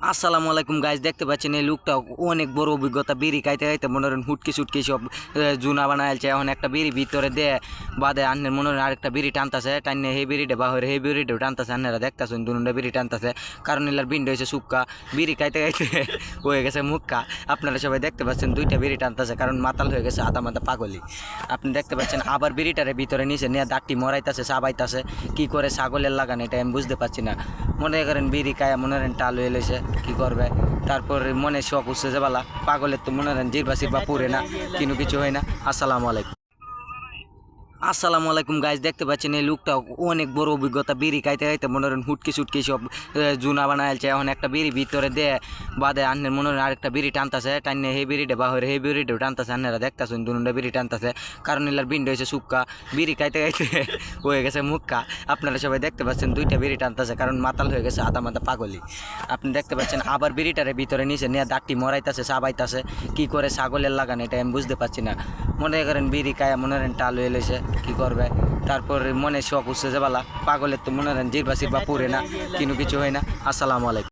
আসসালামু আলাইকুম গাইজ, দেখতে পাচ্ছেন এই লোকটা অনেক বড় অভিজ্ঞতা। বিড়ি খাইতে খাইতে মনে করেন হুটকি সুটকি সব জুনা বানাইছে। এখন একটা বিড়ি ভিতরে দেয় বাদে আন্নের মনে করেন আরেকটা বিড়ি টানতেছে, টাইনে সেই বিড়িটা বা হয়ে সেই বিড়িটাও টানতেছে। আন্নেরা দেখতেছেন দুটা বিড়ি টানতেছে, কারণ এলার বিন্ড হয়েছে সুক্কা। বিড়ি খাইতে খাইতে হয়ে গেছে মুক্কা। আপনারা সবাই দেখতে পাচ্ছেন দুইটা বিড়ি টানতেছে, কারণ মাতাল হয়ে গেছে আধা মাথা পাগলি। আপনি দেখতে পাচ্ছেন আবার বিড়িটারে ভিতরে নিচে নিয়ে দাঁতটি মরাইতেছে, চাবাইতেছে। কি করে ছাগলের লাগান এটা আমি বুঝতে পারছি না। মনে করেন বিড়ি খায় মনে করেন টাল হয়ে লেছে, কি করবে। তারপর মনে শখ উঠছে যে বালা পাগলের তো মনে করেন জিরবা সিরবা পুরে না, কিন্তু কিছু হয় না। আসসালামু আলাইকুম গাইজ, দেখতে পাচ্ছেন এই লোকটা অনেক বড় অভিজ্ঞতা। বিড়ি খাইতে খাইতে মনে করেন হুটকি সুটকি সব জুনা বানাইছে। এখন একটা বিড়ি ভিতরে দেয় বাদে আন্নের মনে করেন আরেকটা বিড়ি টানতেছে, টাইনে সেই বিড়িটা বা হয়ে সেই বিড়িটাও টানতেছে। আন্নেরা দেখতেছেন দুটা বিড়ি টানতেছে, কারণ এলার বিন্ড হয়েছে সুক্কা। বিড়ি খাইতে খাইতে হয়ে গেছে মুক্কা। আপনারা সবাই দেখতে পাচ্ছেন দুইটা বিড়ি টানতেছে, কারণ মাতাল হয়ে গেছে আধা মাথা পাগলি। আপনি দেখতে পাচ্ছেন আবার বিড়িটারে ভিতরে নিচে নিয়ে দাঁতটি মরাইতেছে, চাবাইতেছে। কি করে ছাগলের লাগান এটা আমি বুঝতে পারছি না। মনে করেন বিড়ি খায় মনে করেন টাল হয়ে লেছে, কি করবে। তারপর মনে শখ উঠছে যে বালা পাগলের তো মনে করেন জিরবা সিরবা পুরে না, কিন্তু কিছু হয় না। আসসালামু আলাইকুম।